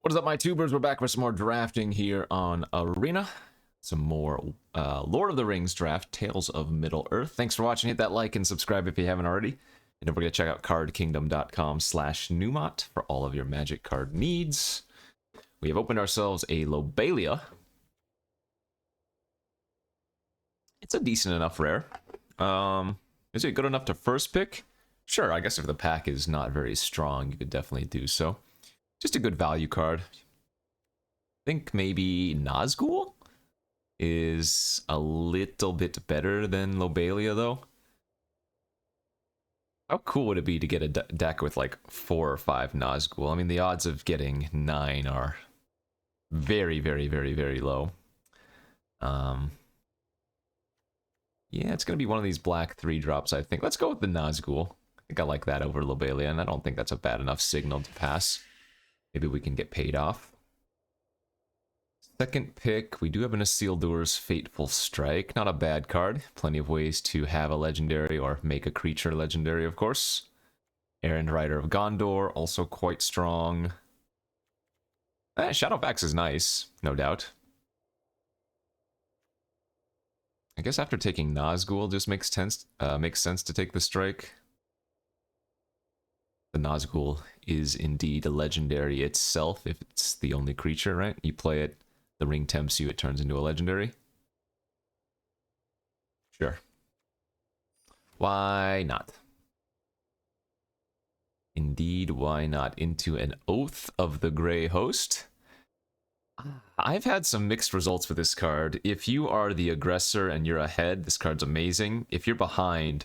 What is up, my tubers? We're back for some more drafting here on Arena. Some more Lord of the Rings draft, Tales of Middle-earth. Thanks for watching. Hit that like and subscribe if you haven't already. And don't forget to check out cardkingdom.com/Numot for all of your magic card needs. We have opened ourselves a Lobelia. It's a decent enough rare. Is it good enough to first pick? Sure, I guess if the pack is not very strong, you could definitely do so. Just a good value card. I think maybe Nazgul is a little bit better than Lobelia, though. How cool would it be to get a deck with like 4 or 5 Nazgul? I mean, the odds of getting 9 are very, very, very, very low. Yeah, it's going to be one of these black 3-drops, I think. Let's go with the Nazgul. I think I like that over Lobelia, and I don't think that's a bad enough signal to pass. Maybe we can get paid off. Second pick, we do have an Isildur's Fateful Strike. Not a bad card. Plenty of ways to have a legendary or make a creature legendary, of course. Errand Rider of Gondor, also quite strong. Shadowfax is nice, no doubt. I guess after taking Nazgul, just makes sense to take the strike. The Nazgul is indeed a legendary itself if it's the only creature, right? You play it, the ring tempts you, it turns into a legendary. Sure. Why not? Indeed, why not? Into an Oath of the Grey Host. I've had some mixed results with this card. If you are the aggressor and you're ahead, this card's amazing. If you're behind,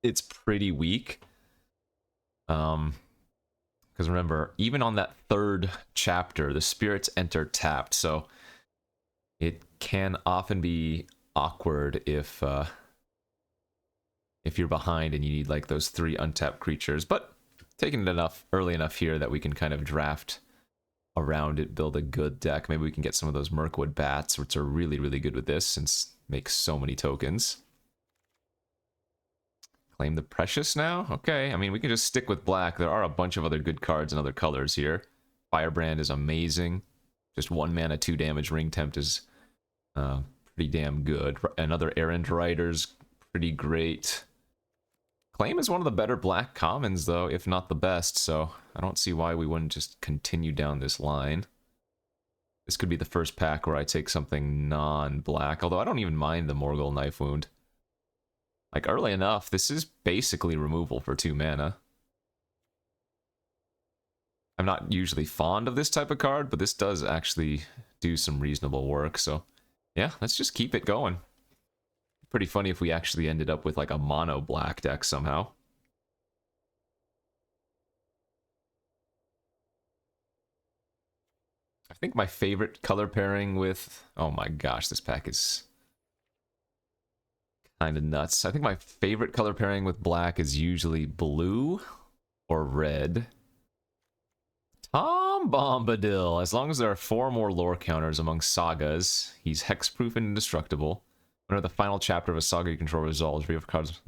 it's pretty weak. Because remember, even on that 3rd chapter, the spirits enter tapped, so it can often be awkward if you're behind and you need like those 3 untapped creatures. But taking it early enough here that we can kind of draft around it, build a good deck. Maybe we can get some of those Mirkwood Bats, which are really, really good with this, since it makes so many tokens. Claim the Precious now? Okay, I mean, we can just stick with black. There are a bunch of other good cards in other colors here. Firebrand is amazing. Just 1 mana, 2 damage. Ring Tempt is pretty damn good. Another Errand Rider's pretty great. Claim is one of the better black commons, though, if not the best, so I don't see why we wouldn't just continue down this line. This could be the first pack where I take something non-black, although I don't even mind the Morgul Knife Wound. Like, early enough, this is basically removal for 2 mana. I'm not usually fond of this type of card, but this does actually do some reasonable work, so yeah, let's just keep it going. Pretty funny if we actually ended up with like a mono black deck somehow. I think my favorite color pairing with... Oh my gosh, this pack is kind of nuts. I think my favorite color pairing with black is usually blue or red. Tom Bombadil. As long as there are 4 more lore counters among sagas, he's hexproof and indestructible. Whenever the final chapter of a saga you control resolves, we have cards.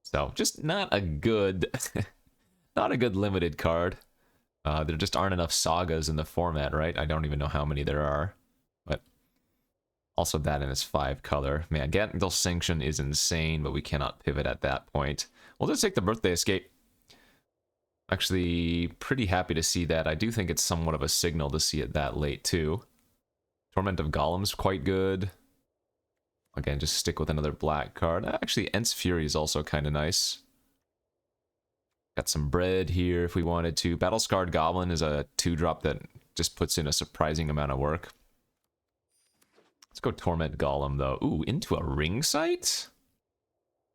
So just not a good, not a good limited card. There just aren't enough sagas in the format, right? I don't even know how many there are, but also that in this 5 color. Man, Gandalf Sanction is insane, but we cannot pivot at that point. We'll just take the Birthday Escape. Actually, pretty happy to see that. I do think it's somewhat of a signal to see it that late too. Torment of Golem's quite good. Again, just stick with another black card. Actually, Ent's Fury is also kind of nice. Got some bread here if we wanted to. Battle-Scarred Goblin is a 2-drop that just puts in a surprising amount of work. Let's go Torment Golem, though. Ooh, into a Ring Sight?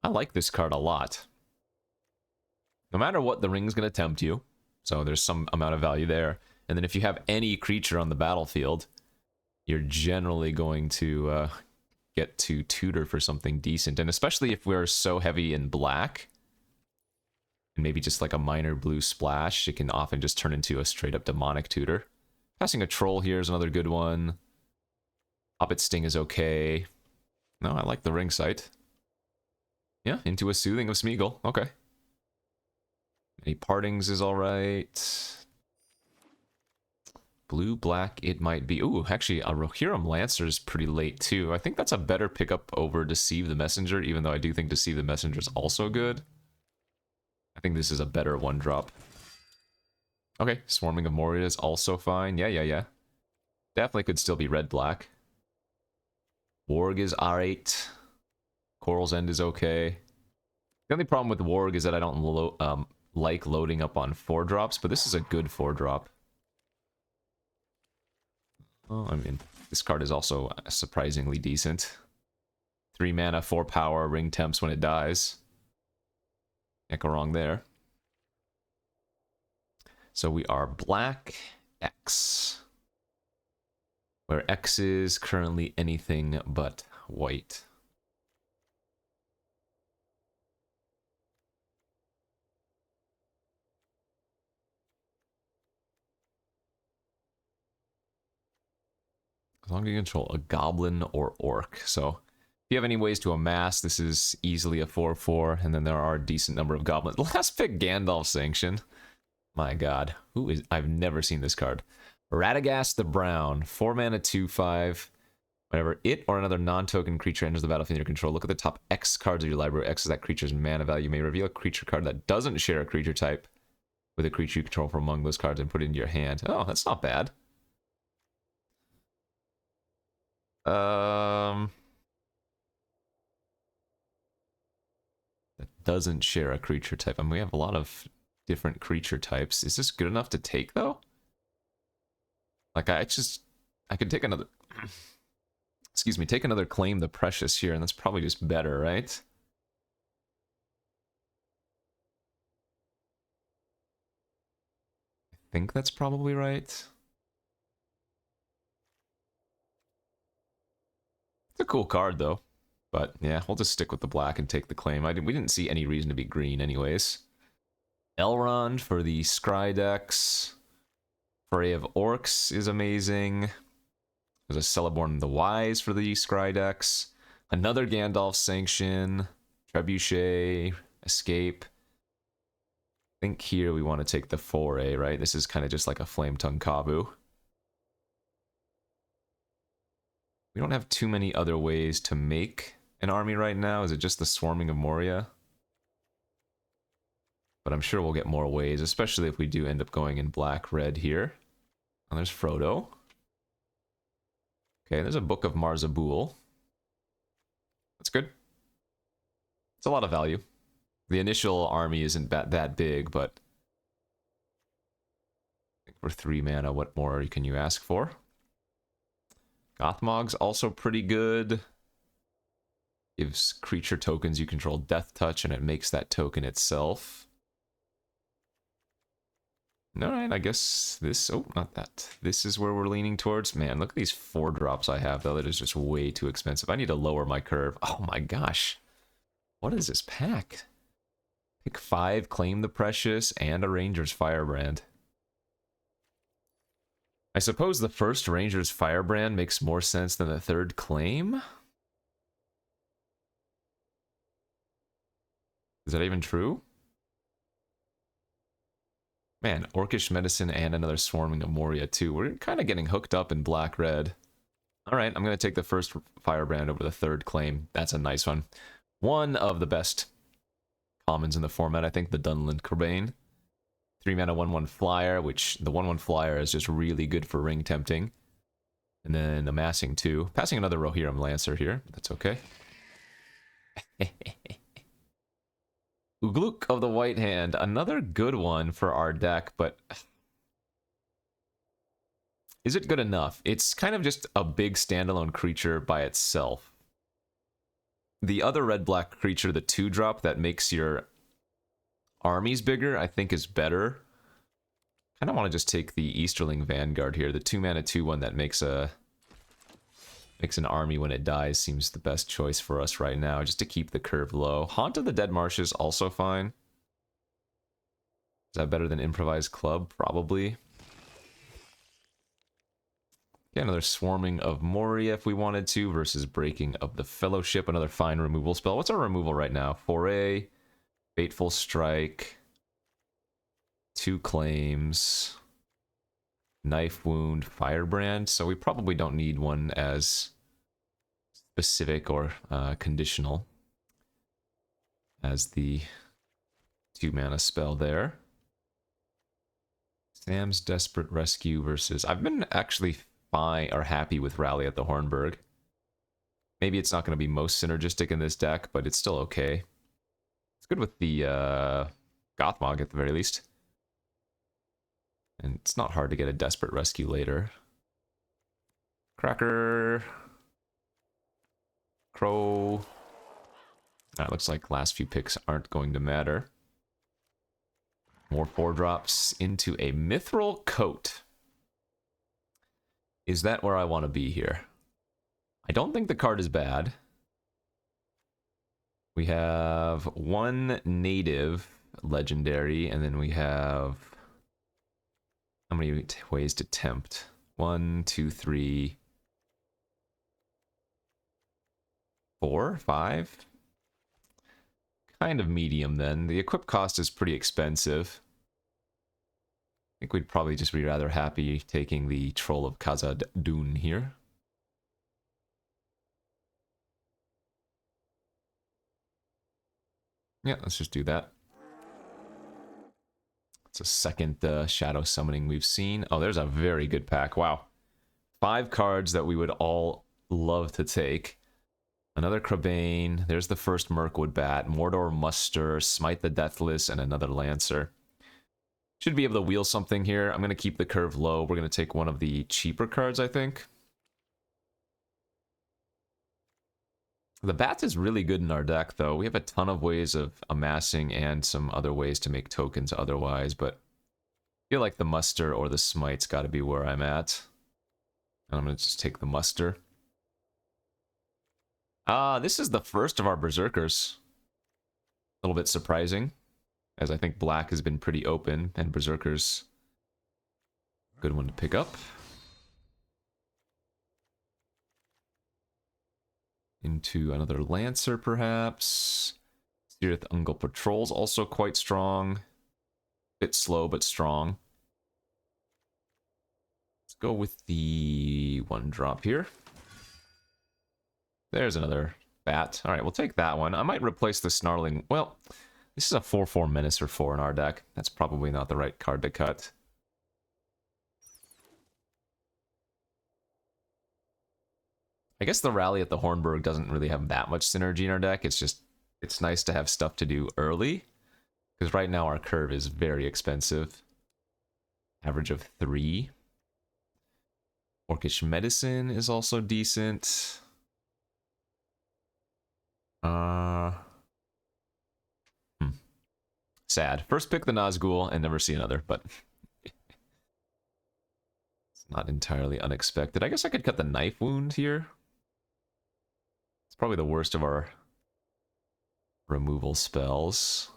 I like this card a lot. No matter what, the ring's going to tempt you. So there's some amount of value there. And then if you have any creature on the battlefield, you're generally going to... get to tutor for something decent, and especially if we're so heavy in black and maybe just like a minor blue splash, it can often just turn into a straight up demonic tutor. Passing a troll here is another good one. Hobbit Sting is okay. No, I like the Ring Sight. Yeah, into a Soothing of Smeagol. Okay. Any Partings is alright. Blue, black, it might be. Ooh, actually, a Rohirrim Lancer is pretty late, too. I think that's a better pickup over Deceive the Messenger, even though I do think Deceive the Messenger is also good. I think this is a better one-drop. Okay, Swarming of Moria is also fine. Yeah. Definitely could still be red-black. Warg is R8. Coral's End is okay. The only problem with Warg is that I don't like loading up on 4-drops, but this is a good 4-drop. Oh, I mean, this card is also surprisingly decent. 3 mana, 4 power, ring temps when it dies. Can't go wrong there. So we are black X. Where X is currently anything but white. As long as you control a goblin or orc. So if you have any ways to amass, this is easily a 4/4, and then there are a decent number of goblins. Last pick, Gandalf Sanction. My god. Who is... I've never seen this card. Radagast the Brown. 4 mana, 2/5. Whenever it or another non-token creature enters the battlefield in your control, look at the top X cards of your library. X is that creature's mana value. You may reveal a creature card that doesn't share a creature type with a creature you control from among those cards and put it into your hand. Oh, that's not bad. That doesn't share a creature type. I mean, we have a lot of different creature types. Is this good enough to take, though? Like, I could take another... Excuse me, take another Claim the Precious here, and that's probably just better, right? I think that's probably right. It's a cool card, though. But, yeah, we'll just stick with the black and take the claim. We didn't see any reason to be green anyways. Elrond for the Scry decks. Foray of Orcs is amazing. There's a Celeborn the Wise for the Scry decks. Another Gandalf Sanction. Trebuchet. Escape. I think here we want to take the Foray, right? This is kind of just like a Flame Tongue Kavu. We don't have too many other ways to make an army right now. Is it just the Swarming of Moria? But I'm sure we'll get more ways, especially if we do end up going in black-red here. Oh, there's Frodo. Okay, there's a Book of Marzabul. That's good. It's a lot of value. The initial army isn't that big, but I think for 3 mana, what more can you ask for? Gothmog's also pretty good. Gives creature tokens you control Death Touch, and it makes that token itself. Alright, I guess this... Oh, not that. This is where we're leaning towards. Man, look at these 4-drops I have, though. That is just way too expensive. I need to lower my curve. Oh my gosh. What is this pack? Pick 5, Claim the Precious, and a Ranger's Firebrand. I suppose the first Ranger's Firebrand makes more sense than the third Claim? Is that even true? Man, Orcish Medicine and another Swarming of Moria too. We're kind of getting hooked up in black-red. Alright, I'm going to take the first Firebrand over the third Claim. That's a nice one. One of the best commons in the format, I think, the Dunland Corbane. 3 mana 1/1 flyer, which the 1/1 flyer is just really good for ring tempting. And then amassing 2. Passing another Rohirrim Lancer here, but that's okay. Ugluk of the White Hand, another good one for our deck, but is it good enough? It's kind of just a big standalone creature by itself. The other red-black creature, the 2-drop that makes your armies bigger, I think is better. I kind of want to just take the Easterling Vanguard here. The 2 mana 2/1 that makes an army when it dies seems the best choice for us right now, just to keep the curve low. Haunt of the Dead Marsh is also fine. Is that better than Improvised Club? Probably. Yeah, another Swarming of Moria if we wanted to, versus Breaking of the Fellowship. Another fine removal spell. What's our removal right now? Foray, Fateful Strike, 2 claims. Knife Wound, Firebrand, so we probably don't need one as specific or conditional as the 2-mana spell there. Sam's Desperate Rescue versus... I've been actually fine or happy with Rally at the Hornburg. Maybe it's not going to be most synergistic in this deck, but it's still okay. It's good with the Gothmog at the very least. And it's not hard to get a Desperate Rescue later. Cracker. Crow. That looks like last few picks aren't going to matter. More 4-drops into a Mithril Coat. Is that where I want to be here? I don't think the card is bad. We have one native legendary, and then we have... How many ways to tempt? 1, 2, 3... 4, 5? Kind of medium then. The equip cost is pretty expensive. I think we'd probably just be rather happy taking the Troll of Khazad Dûn here. Yeah, let's just do that. It's a second shadow summoning we've seen. Oh, there's a very good pack. Wow. 5 cards that we would all love to take. Another Crabane. There's the first Mirkwood Bat. Mordor Muster, Smite the Deathless, and another Lancer. Should be able to wheel something here. I'm going to keep the curve low. We're going to take one of the cheaper cards, I think. The Bat is really good in our deck, though. We have a ton of ways of amassing and some other ways to make tokens otherwise, but I feel like the Muster or the Smite's got to be where I'm at. I'm going to just take the Muster. This is the first of our Berserkers. A little bit surprising, as I think black has been pretty open, and Berserkers, good one to pick up. Into another Lancer, perhaps. Seereth Ungol Patrol's also quite strong. Bit slow, but strong. Let's go with the 1-drop here. There's another bat. Alright, we'll take that one. I might replace the Snarling... Well, this is a 4/4 Menacer 4 in our deck. That's probably not the right card to cut. I guess the Rally at the Hornburg doesn't really have that much synergy in our deck. It's just... It's nice to have stuff to do early. Because right now our curve is very expensive. Average of 3. Orcish Medicine is also decent. Sad. First pick the Nazgul and never see another, but it's not entirely unexpected. I guess I could cut the Knife Wound here. It's probably the worst of our removal spells.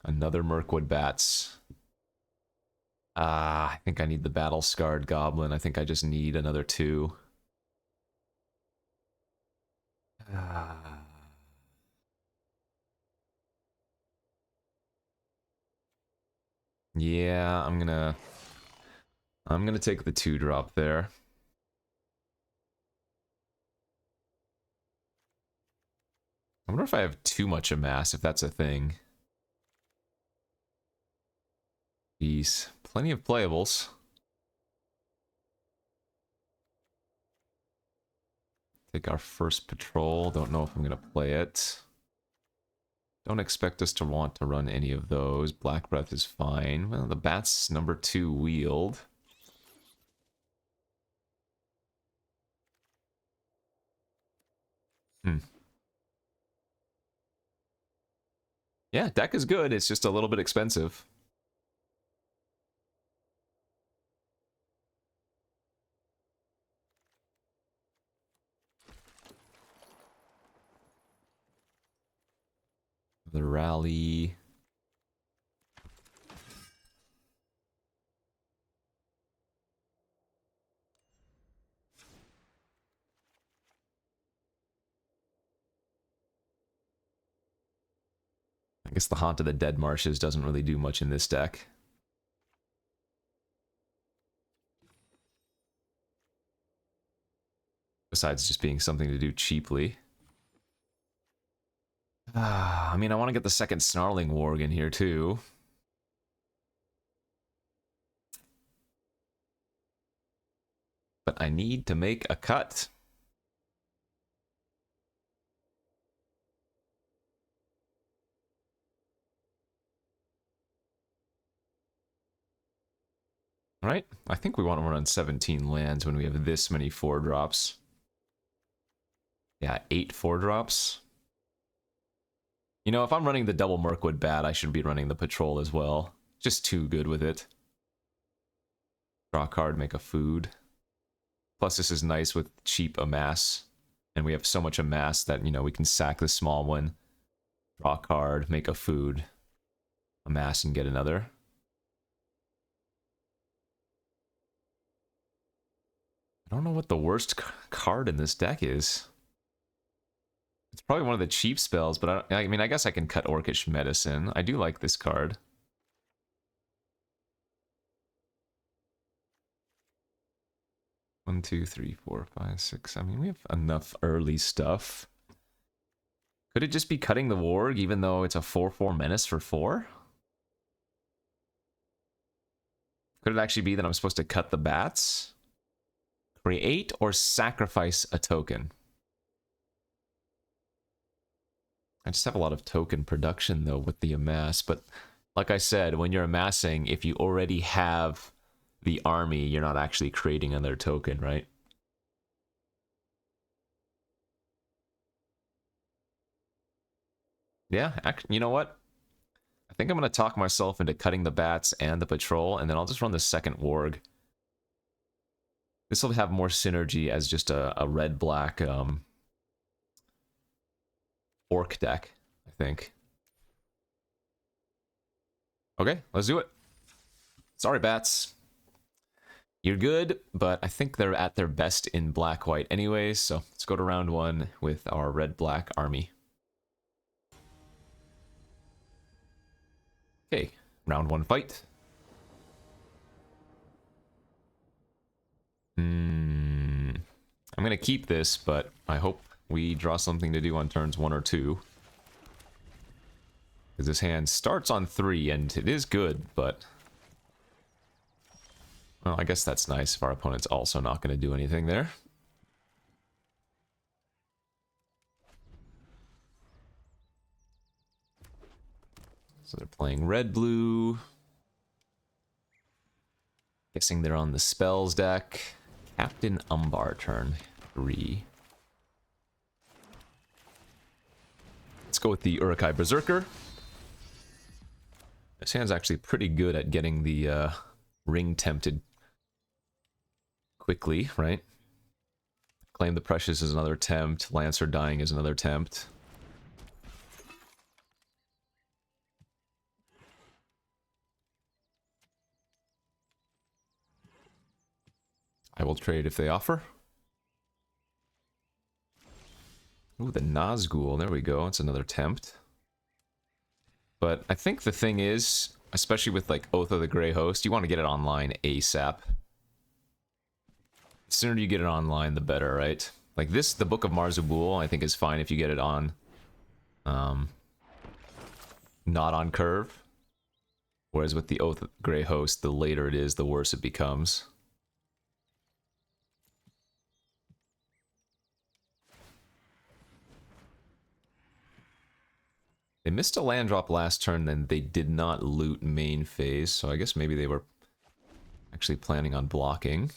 Another Mirkwood Bats. I think I need the Battle Scarred Goblin. I think I just need another 2. Yeah, I'm gonna take the 2-drop there. I wonder if I have too much amass, if that's a thing. Jeez, plenty of playables. Take our first patrol. Don't know if I'm gonna play it. Don't expect us to want to run any of those. Black Breath is fine. Well, the Bat's number 2 wheeled. Yeah, deck is good. It's just a little bit expensive. The Rally. guess the Haunt of the Dead Marshes doesn't really do much in this deck. Besides just being something to do cheaply. I mean, I want to get the second Snarling Warg in here too. But I need to make a cut. Right? I think we want to run 17 lands when we have this many 4-drops. Yeah, 8 4-drops. You know, if I'm running the double Mirkwood Bat, I should be running the Patrol as well. Just too good with it. Draw a card, make a food. Plus, this is nice with cheap Amass. And we have so much Amass that, you know, we can sack the small one. Draw a card, make a food. Amass and get another. I don't know what the worst card in this deck is. It's probably one of the cheap spells, but I mean, I guess I can cut Orcish Medicine. I do like this card. One, two, three, four, five, six. I mean, we have enough early stuff. Could it just be cutting the Warg, even though it's a 4/4 menace for 4? Could it actually be that I'm supposed to cut the bats? Create or sacrifice a token? I just have a lot of token production, though, with the amass. But like I said, when you're amassing, if you already have the army, you're not actually creating another token, right? Yeah, you know what? I think I'm going to talk myself into cutting the bats and the patrol, and then I'll just run the second warg. This will have more synergy as just a red-black orc deck, I think. Okay, let's do it. Sorry, bats. You're good, but I think they're at their best in black-white anyways, so let's go to round 1 with our red-black army. Okay, round 1 fight. I'm going to keep this, but I hope we draw something to do on turns 1 or 2. Because this hand starts on 3, and it is good, but... Well, I guess that's nice if our opponent's also not going to do anything there. So they're playing red-blue. Guessing they're on the spells deck. Captain Umbar, turn 3. Let's go with the Uruk-hai Berserker. This hand's actually pretty good at getting the ring tempted quickly, right? Claim the Precious is another tempt. Lancer dying is another tempt. I will trade if they offer. Ooh, the Nazgul. There we go. It's another tempt. But I think the thing is, especially with like Oath of the Grey Host, you want to get it online ASAP. The sooner you get it online, the better, right? Like this, the Book of Marzabul, I think is fine if you get it on, not on curve. Whereas with the Oath of the Grey Host, the later it is, the worse it becomes. They missed a land drop last turn, and they did not loot main phase, so I guess maybe they were actually planning on blocking.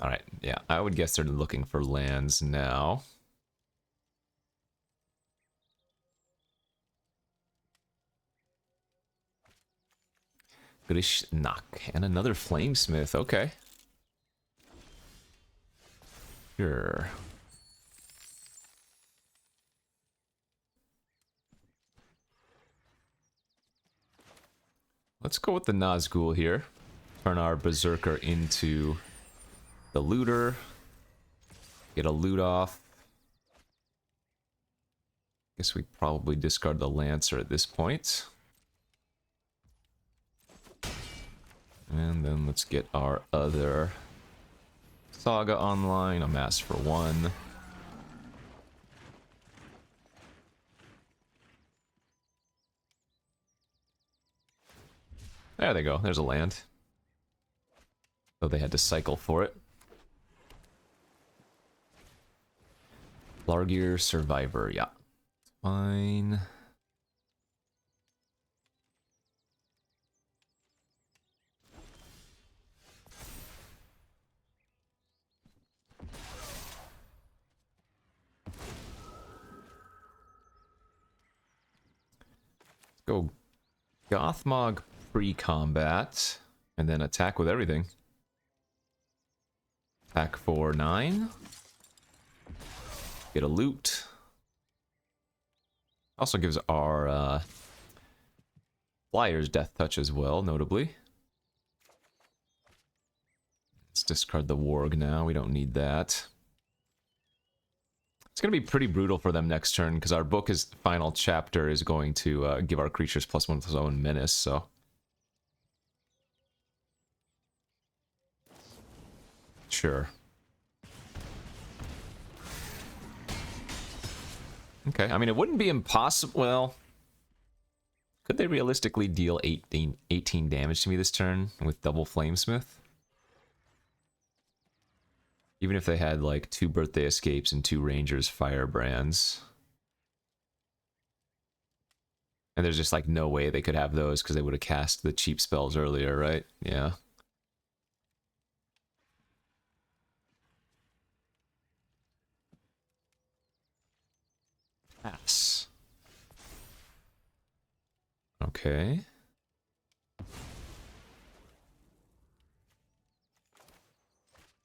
Alright, yeah, I would guess they're looking for lands now. Grishnak, and another Flamesmith, okay. Sure. Let's go with the Nazgul here. Turn our Berserker into the Looter. Get a loot off. Guess we probably discard the Lancer at this point. And then let's get our other Saga online. A Mass for 1. There they go. There's a land. Though they had to cycle for it. Largear Survivor, yeah. Fine. Let's go Gothmog pre-combat, and then attack with everything. Attack for 9. Get a loot. Also gives our flyers death touch as well, notably. Let's discard the Warg now, we don't need that. It's going to be pretty brutal for them next turn, because our book's final chapter is going to give our creatures +1 with his own menace, so... Sure. Okay, I mean, it wouldn't be impossible... Well... Could they realistically deal 18 damage to me this turn with double Flamesmith? Even if they had, like, 2 Birthday Escapes and 2 Rangers Firebrands. And there's just, like, no way they could have those because they would have cast the cheap spells earlier, right? Yeah. Pass. Okay.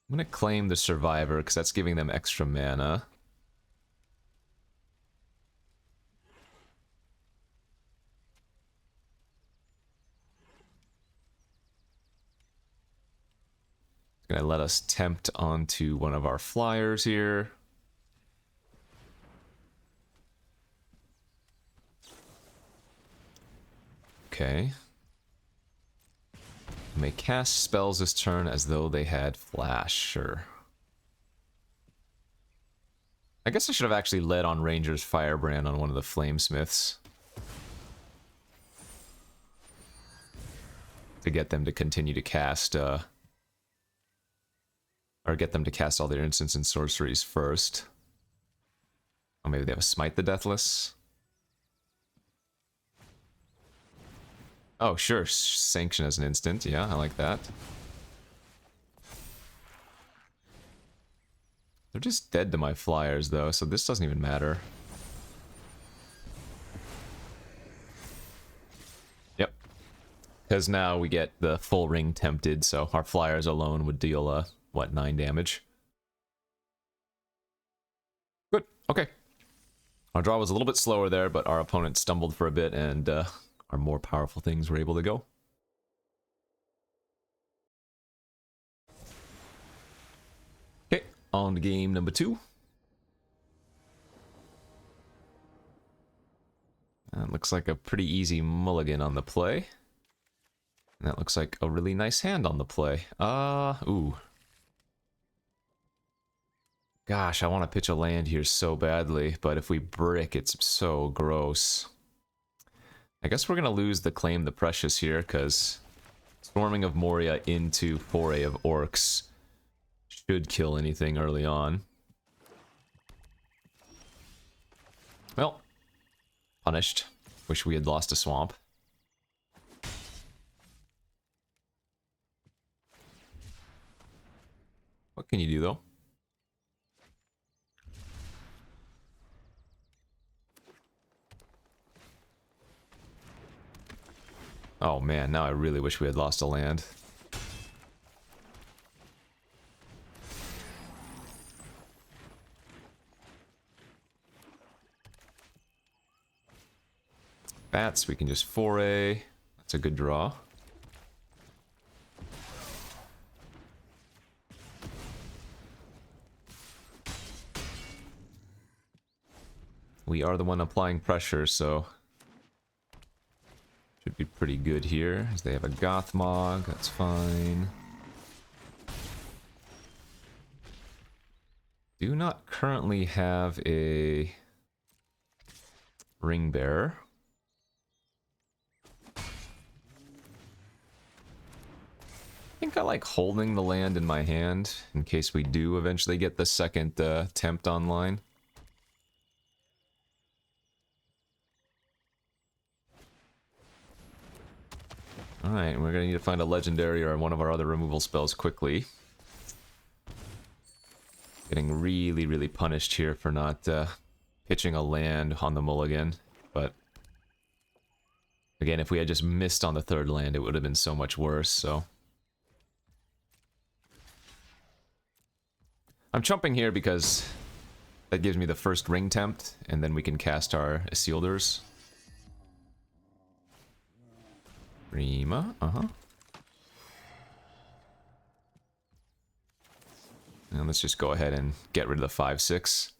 I'm gonna claim the Survivor because that's giving them extra mana. It's gonna let us tempt onto one of our flyers here. Okay. May cast spells this turn as though they had flash, sure. I guess I should have actually led on Ranger's Firebrand on one of the Flamesmiths. To get them to continue to cast, or get them to cast all their instants and sorceries first. Oh, maybe they have a Smite the Deathless? Oh, sure. Sanction as an instant. Yeah, I like that. They're just dead to my flyers, though, so this doesn't even matter. Yep. Because now we get the full ring tempted, so our flyers alone would deal, what, 9 damage? Good. Okay. Our draw was a little bit slower there, but our opponent stumbled for a bit, and, our more powerful things were able to go. Okay, on to game number 2. That looks like a pretty easy mulligan on the play. And that looks like a really nice hand on the play. Ooh. Gosh, I want to pitch a land here so badly, but if we brick, it's so gross. I guess we're going to lose the Claim the Precious here, because Storming of Moria into Foray of Orcs should kill anything early on. Well, punished. Wish we had lost a swamp. What can you do, though? Oh man, now I really wish we had lost a land. Bats, we can just foray. That's a good draw. we are the one applying pressure, so should be pretty good here. As they have a Gothmog, that's fine. Do not currently have a Ring Bearer. I think I like holding the land in my hand in case we do eventually get the second tempt online. Alright, we're gonna need to find a legendary or one of our other removal spells quickly. Getting really, really punished here for not pitching a land on the mulligan, but again, if we had just missed on the third land, it would have been so much worse, so... I'm chumping here because that gives me the first ring tempt, and then we can cast our Isildurs. Prima, And let's just go ahead and get rid of the 5/6.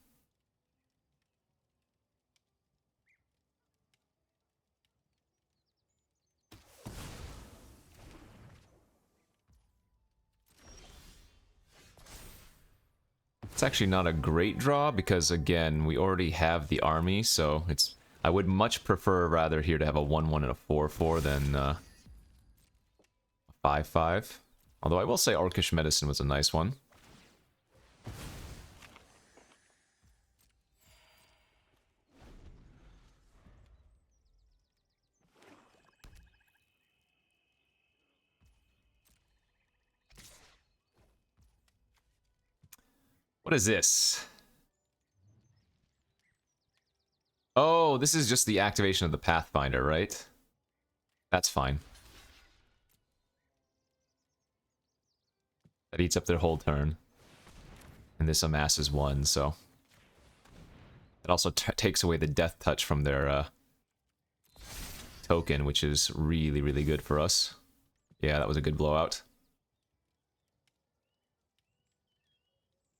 It's actually not a great draw because, again, we already have the army, so it's... I would much prefer rather here to have a 1/1 and a 4/4 than a 5/5. Although I will say Orcish Medicine was a nice one. What is this? Oh, this is just the activation of the Pathfinder, right? That's fine. That eats up their whole turn. And this amasses 1, so... It also takes away the death touch from their token, which is really, really good for us. Yeah, that was a good blowout.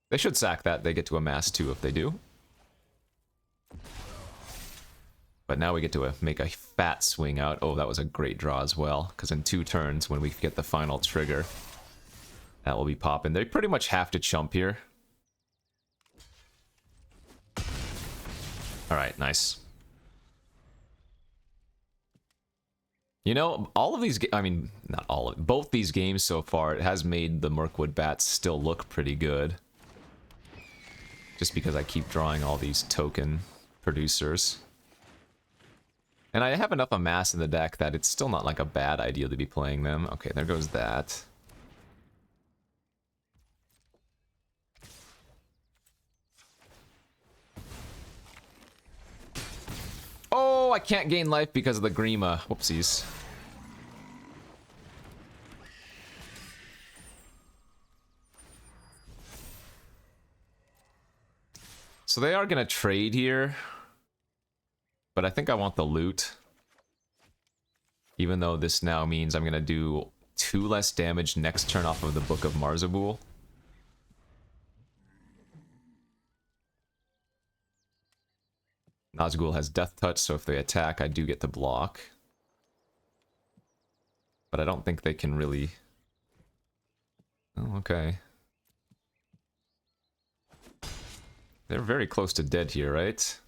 They should sack that. They get to amass 2 if they do. But now we get to make a fat swing out. Oh, that was a great draw as well. Because in 2 turns, when we get the final trigger, that will be popping. They pretty much have to chump here. Alright, nice. You know, all of these... I mean, not all of... Both these games so far, it has made the Mirkwood Bats still look pretty good. Just because I keep drawing all these token producers. And I have enough amass in the deck that it's still not like a bad idea to be playing them. Okay, there goes that. Oh, I can't gain life because of the Grima. Whoopsies. So they are going to trade here. But I think I want the loot. Even though this now means I'm going to do 2 less damage next turn off of the Book of Marzabul. Nazgul has Death Touch, so if they attack, I do get to block. But I don't think they can really... Oh, okay. They're very close to dead here, right?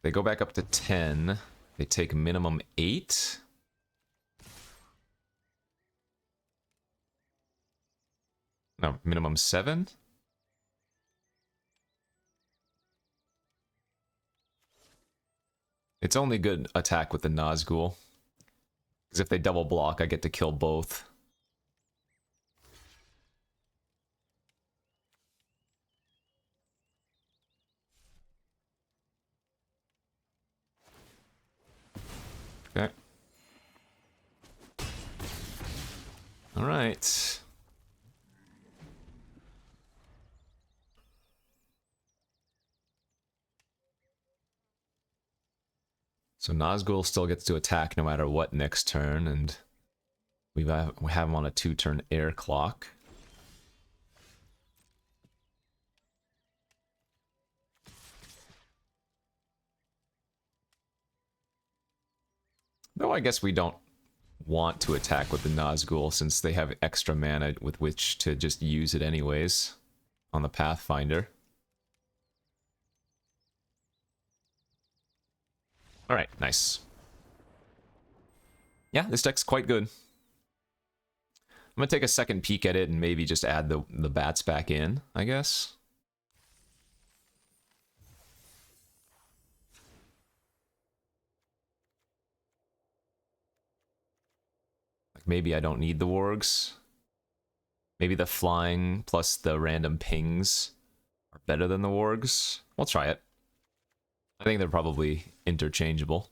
They go back up to 10. They take minimum 8. No, minimum 7? It's only good attack with the Nazgul. Because if they double block, I get to kill both. Okay. Alright. So Nazgul still gets to attack no matter what next turn, and we have him on a 2-turn air clock. Though I guess we don't want to attack with the Nazgul since they have extra mana with which to just use it anyways on the Pathfinder. Alright, nice. Yeah, this deck's quite good. I'm gonna take a second peek at it and maybe just add the bats back in, I guess. Like maybe I don't need the wargs. Maybe the flying plus the random pings are better than the wargs. We'll try it. I think they're probably interchangeable.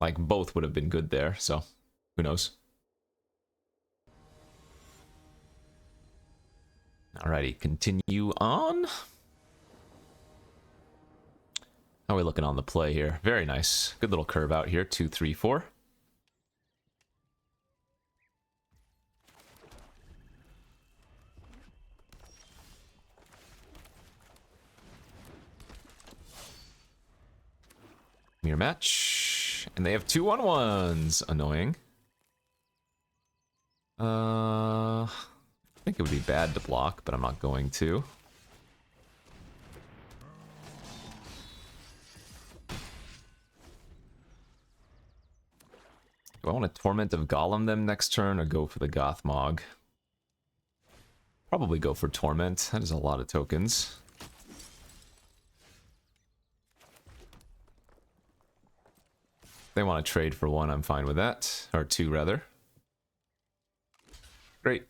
Like, both would have been good there, so who knows. Alrighty, continue on. How are we looking on the play here? Very nice. Good little curve out here. 2, 3, 4. Mirror match. And they have 2/1/1s. Annoying. I think it would be bad to block, but I'm not going to. Do I want to Torment of Golem them next turn or go for the Gothmog? Probably go for Torment. That is a lot of tokens. If they want to trade for one, I'm fine with that. Or two, rather. Great.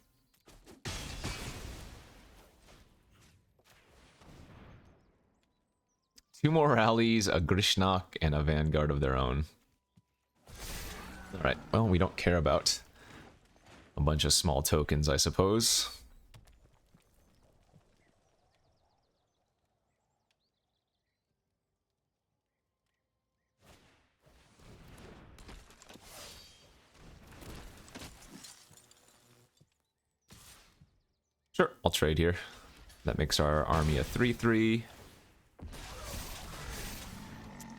Two more rallies, a Grishnok, and a Vanguard of their own. Alright, well, we don't care about a bunch of small tokens, I suppose. Sure, I'll trade here. That makes our army a 3/3.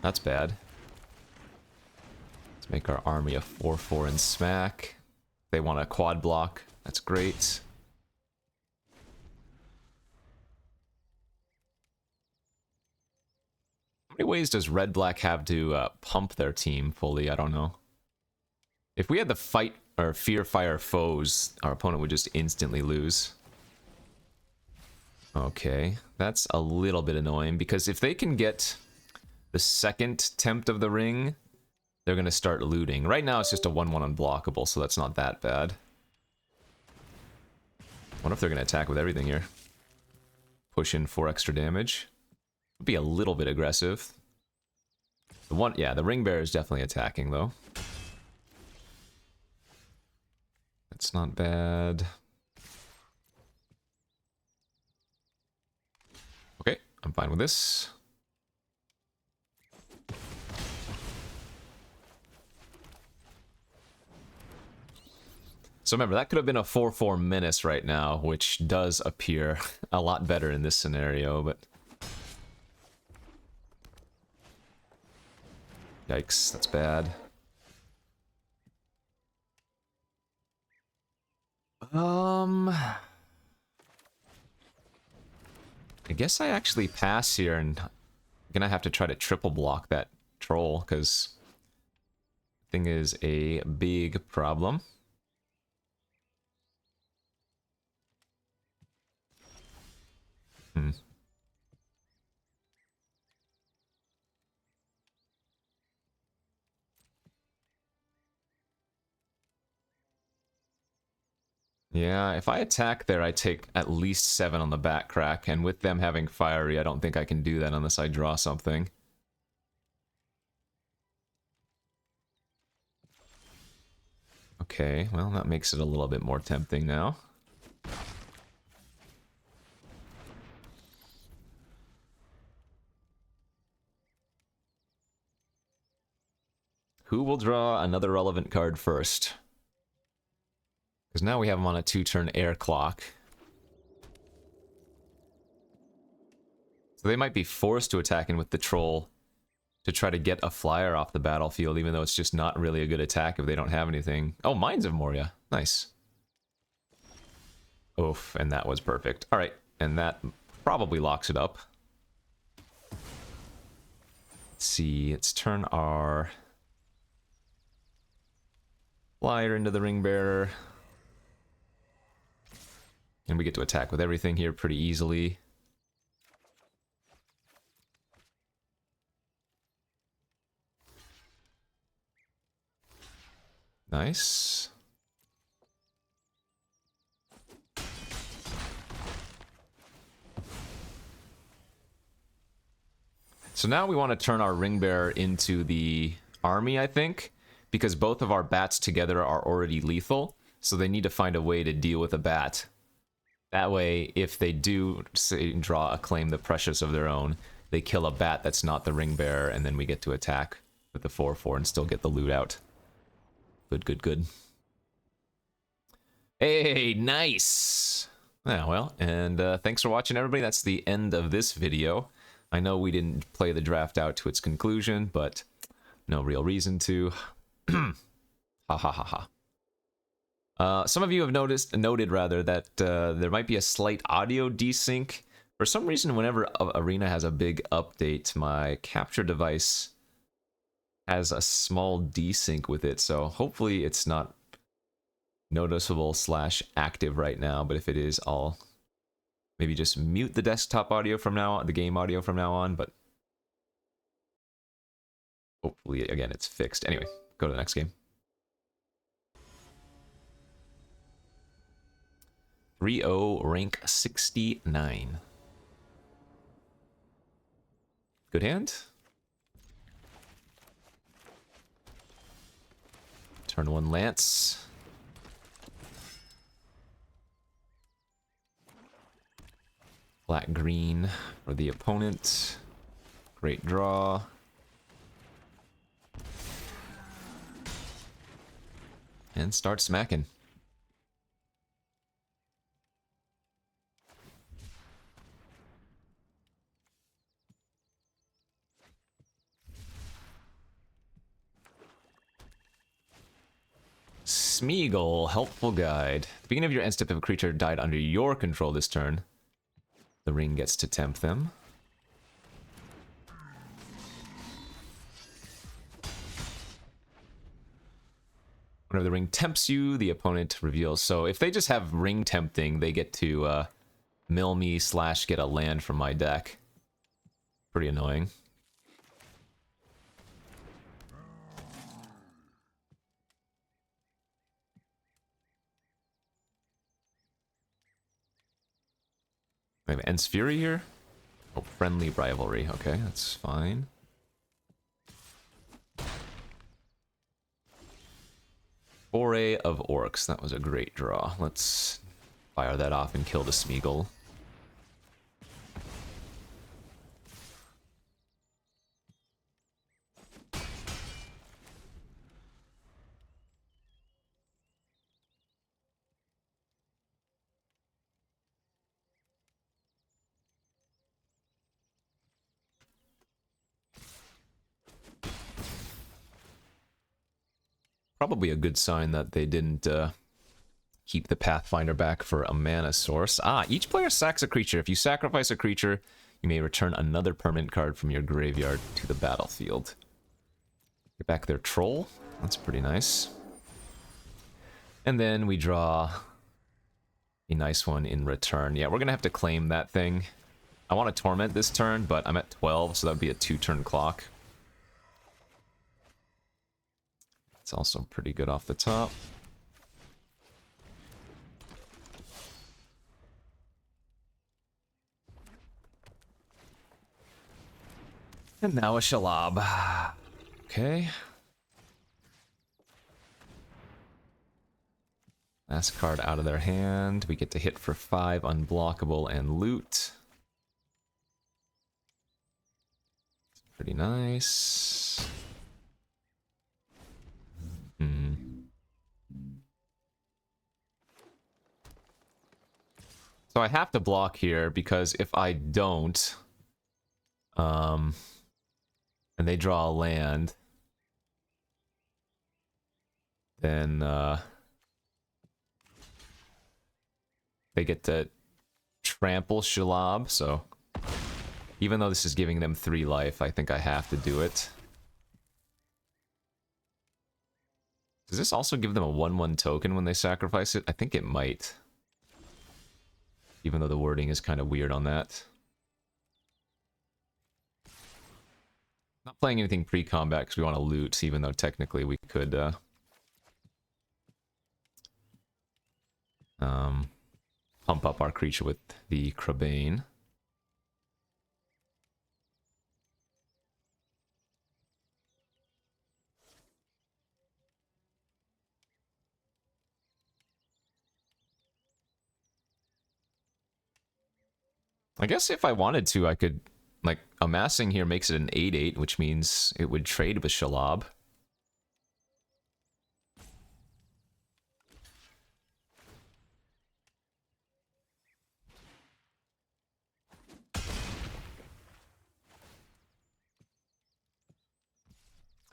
That's bad. Let's make our army a 4/4 and smack. They want a quad block. That's great. How many ways does Red-Black have to pump their team fully? I don't know. If we had the fight or fear fire foes, our opponent would just instantly lose. Okay, that's a little bit annoying because if they can get the second Tempt of the Ring, they're going to start looting. Right now it's just a 1/1 unblockable, so that's not that bad. I wonder if they're going to attack with everything here. Push in 4 extra damage. Would be a little bit aggressive. The Ring Bearer is definitely attacking though. That's not bad. Okay, I'm fine with this. So remember, that could have been a 4/4 Menace right now, which does appear a lot better in this scenario, but... Yikes, that's bad. I guess I actually pass here, and I'm gonna have to try to triple block that troll, because thing is a big problem. Yeah, if I attack there, I take at least 7 on the back crack, and with them having fiery, I don't think I can do that unless I draw something. Okay, well, that makes it a little bit more tempting now. Who will draw another relevant card first? Because now we have him on a 2-turn air clock. So they might be forced to attack in with the troll to try to get a flyer off the battlefield, even though it's just not really a good attack if they don't have anything. Oh, Mines of Moria. Nice. Oof, and that was perfect. All right, and that probably locks it up. Let's see, let's turn our flyer into the ring bearer. And we get to attack with everything here pretty easily. Nice. So now we want to turn our ring bearer into the army, I think, because both of our bats together are already lethal, so they need to find a way to deal with a bat. That way, if they do, say, draw a Claim the Precious of their own, they kill a bat that's not the ring bearer, and then we get to attack with the 4/4 and still get the loot out. Good, good, good. Hey, nice! Yeah, well, and thanks for watching, everybody. That's the end of this video. I know we didn't play the draft out to its conclusion, but no real reason to. Ha ha ha ha. Some of you have noted that there might be a slight audio desync. For some reason, whenever Arena has a big update, my capture device has a small desync with it, so hopefully it's not noticeable / active right now, but if it is, I'll maybe just mute the desktop audio from now on, the game audio from now on, but hopefully, again, it's fixed. Anyway, go to the next game. 3-0, rank 69. Good hand. Turn 1 Lance. Black green for the opponent. Great draw. And start smacking. Smeagol, helpful guide. At the beginning of your end step, if a creature died under your control this turn, the ring gets to tempt them. Whenever the ring tempts you, the opponent reveals. So if they just have ring tempting, they get to mill me / get a land from my deck. Pretty annoying. I have Ents Fury here. Oh, friendly rivalry. Okay, that's fine. Foray of Orcs. That was a great draw. Let's fire that off and kill the Smeagol. Probably a good sign that they didn't keep the Pathfinder back for a mana source. Ah, each player sacks a creature. If you sacrifice a creature, you may return another permanent card from your graveyard to the battlefield. Get back their Troll. That's pretty nice. And then we draw a nice one in return. Yeah, we're going to have to claim that thing. I want to Torment this turn, but I'm at 12, so that would be a 2-turn clock. It's also pretty good off the top. And now a Shalab. Okay. Last card out of their hand. We get to hit for 5 unblockable and loot. Pretty nice. So I have to block here because if I don't, and and they draw a land, then they get to trample Shalab, so even though this is giving them 3 life, I think I have to do it. Does this also give them a 1/1 token when they sacrifice it? I think it might. Even though the wording is kind of weird on that. Not playing anything pre-combat because we want to loot, even though technically we could pump up our creature with the Crabane. I guess if I wanted to, I could, like, amassing here makes it an 8/8, which means it would trade with Shalab.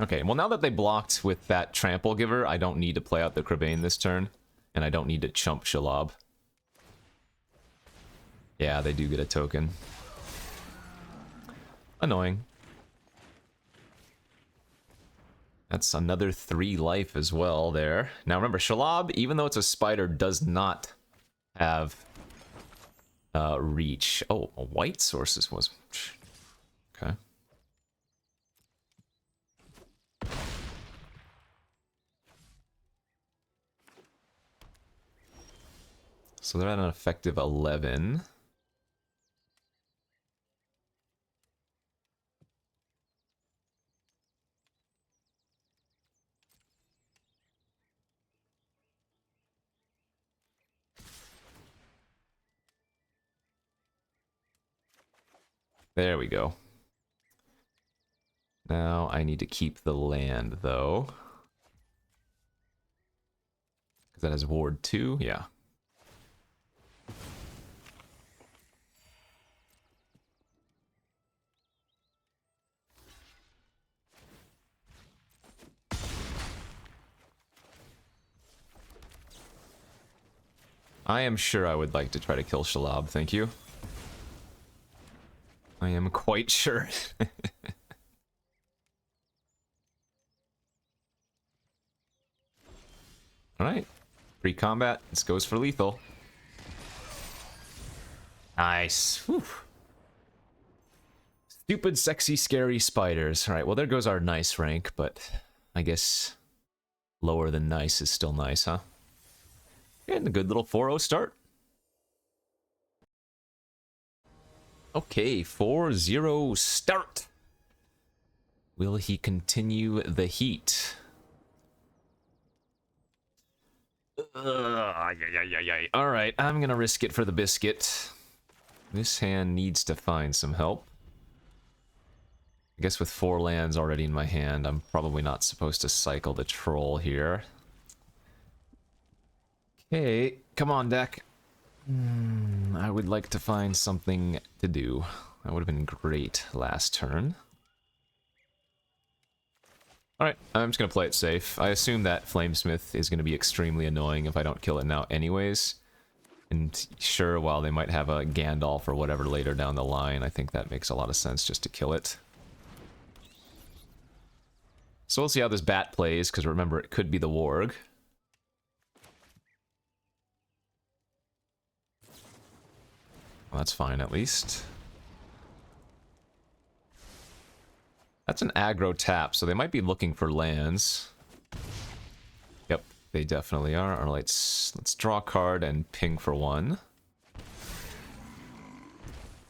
Okay, well now that they blocked with that Trample Giver, I don't need to play out the Crabane this turn, and I don't need to chump Shalab. Yeah, they do get a token. Annoying. That's another 3 life as well there. Now remember, Shalab, even though it's a spider, does not have reach. Oh, a white sources was... Okay. So they're at an effective 11. There we go. Now I need to keep the land, though. Because that has Ward 2, yeah. I am sure I would like to try to kill Shalab, thank you. I am quite sure. Alright. Pre-combat, this goes for lethal. Nice. Whew. Stupid, sexy, scary spiders. Alright, well there goes our nice rank, but I guess lower than nice is still nice, huh? And a good little 4-0 start. Okay, 4-0 start. Will he continue the heat? Alright, I'm gonna risk it for the biscuit. This hand needs to find some help. I guess with 4 lands already in my hand, I'm probably not supposed to cycle the troll here. Okay, come on, deck. I would like to find something to do. That would have been great last turn. Alright, I'm just going to play it safe. I assume that Flamesmith is going to be extremely annoying if I don't kill it now anyways. And sure, while they might have a Gandalf or whatever later down the line, I think that makes a lot of sense just to kill it. So we'll see how this bat plays, because remember, it could be the Warg. Well, that's fine, at least. That's an aggro tap, so they might be looking for lands. Yep, they definitely are. Alright, let's draw a card and ping for 1.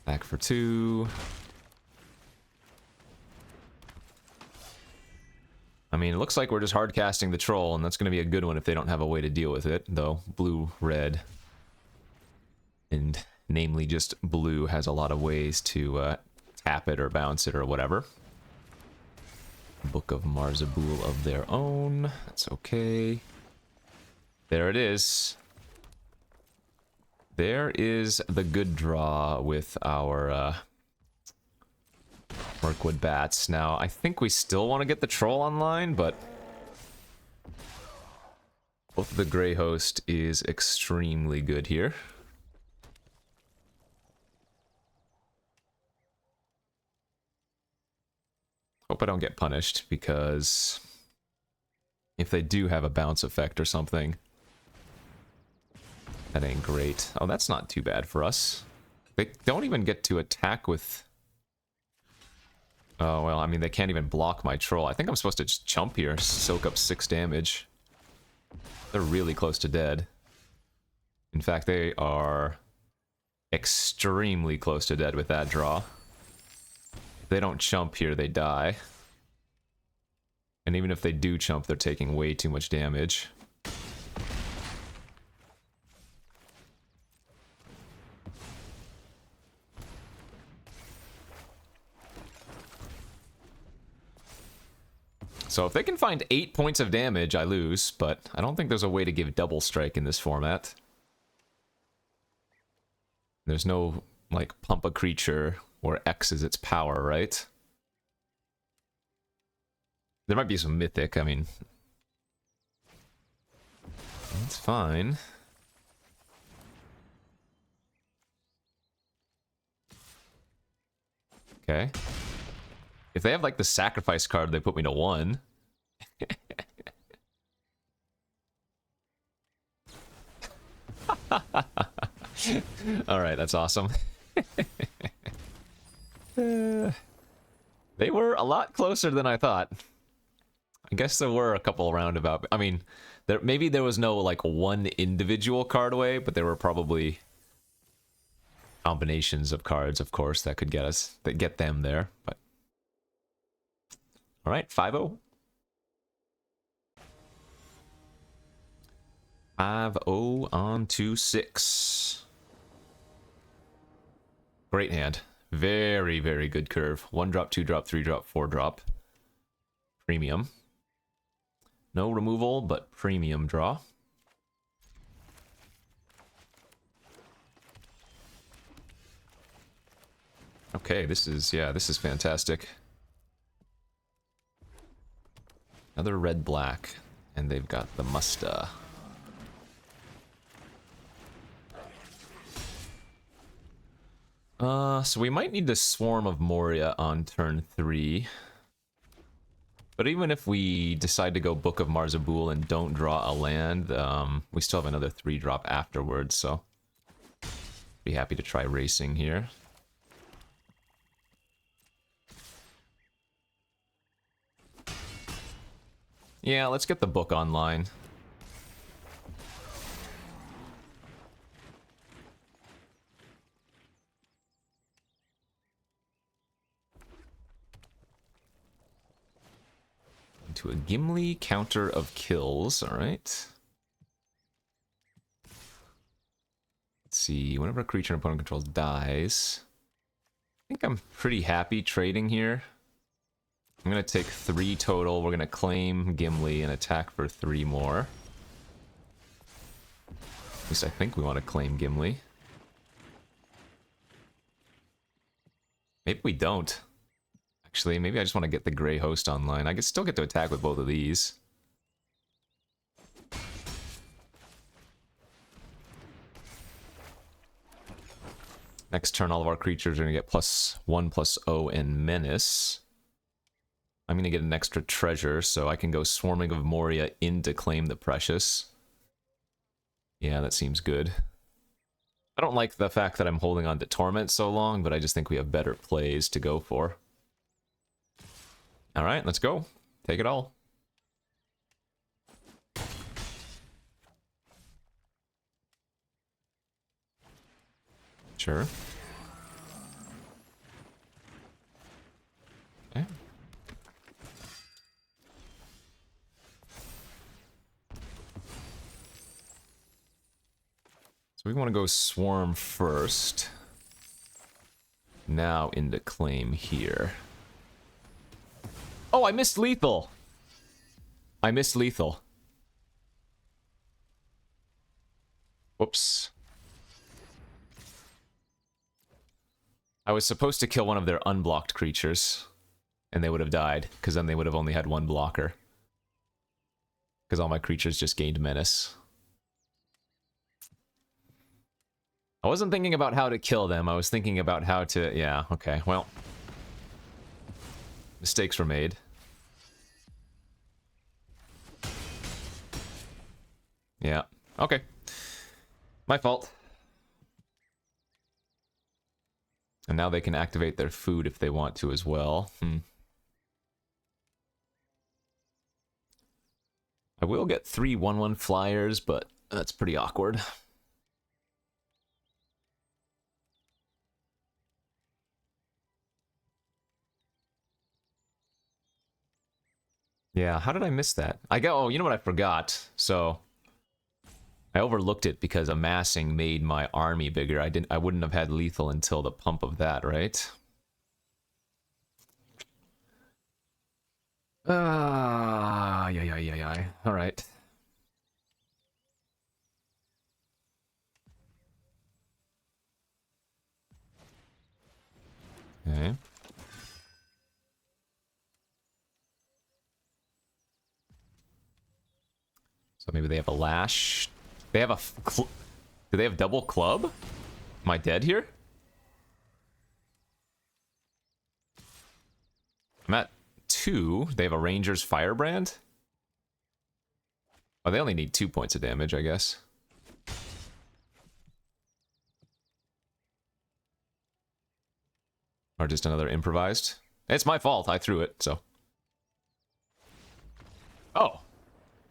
Back for 2. I mean, it looks like we're just hard casting the troll, and that's going to be a good one if they don't have a way to deal with it, though. Blue, red, and namely just blue has a lot of ways to tap it or bounce it or whatever. Book of Marzabul of their own. That's okay. There it is. There is the good draw with our Mirkwood Bats. Now, I think we still want to get the Troll online, but both of the Grey Host is extremely good here. Hope I don't get punished, because if they do have a bounce effect or something, that ain't great. Oh, that's not too bad for us. They don't even get to attack with... Oh, well, I mean, they can't even block my Troll. I think I'm supposed to just chump here, soak up 6 damage. They're really close to dead. In fact, they are extremely close to dead with that draw. If they don't chump here, they die. And even if they do chump, they're taking way too much damage. So if they can find 8 points of damage, I lose, but I don't think there's a way to give double strike in this format. There's no, like, pump a creature where X is its power, right? There might be some mythic, I mean... That's fine. Okay. If they have, like, the sacrifice card, they put me to 1. Alright, that's awesome. They were a lot closer than I thought. I guess there were a couple roundabout... I mean, maybe there was no, like, one individual card away, but there were probably combinations of cards, of course, that could get them there, but... Alright, 5-0. 5-0 on to 6. Great hand. Very, very good curve. 1 drop, 2 drop, 3 drop, 4 drop. Premium. No removal, but premium draw. Okay, this is fantastic. Another red-black, and they've got the Musta. So we might need the Swarm of Moria on turn 3. But even if we decide to go Book of Marzabul and don't draw a land, we still have another 3-drop afterwards, so... Be happy to try racing here. Yeah, let's get the book online. Into a Gimli, counter of kills, alright. Let's see, whenever a creature an opponent controls dies... I think I'm pretty happy trading here. I'm gonna take 3 total, we're gonna claim Gimli and attack for 3 more. At least I think we want to claim Gimli. Maybe we don't. Actually, maybe I just want to get the Grey Host online. I can still get to attack with both of these. Next turn, all of our creatures are going to get +1/+0 and Menace. I'm going to get an extra treasure, so I can go Swarming of Moria in to claim the Precious. Yeah, that seems good. I don't like the fact that I'm holding on to Torment so long, but I just think we have better plays to go for. Alright, let's go. Take it all. Sure. Okay. So we want to go Swarm first. Now into Claim here. Oh, I missed lethal! I missed lethal. Whoops. I was supposed to kill one of their unblocked creatures. and they would have died, because then they would have only had one blocker. Because all my creatures just gained menace. I wasn't thinking about how to kill them, I was thinking about how to... Yeah, okay, well. Mistakes were made. Yeah, okay. My fault. And now they can activate their food if they want to as well. I will get 3 1/1 flyers, but that's pretty awkward. Yeah, how did I miss that? Oh, you know what I forgot? So I overlooked it because amassing made my army bigger. I wouldn't have had lethal until the pump of that, right? Yeah. All right. Okay. So maybe they have a lash. They have a... Do they have double club? Am I dead here? I'm at 2. They have a ranger's firebrand? Oh, they only need 2 points of damage, I guess. Or just another improvised. It's my fault, I threw it, so. Oh.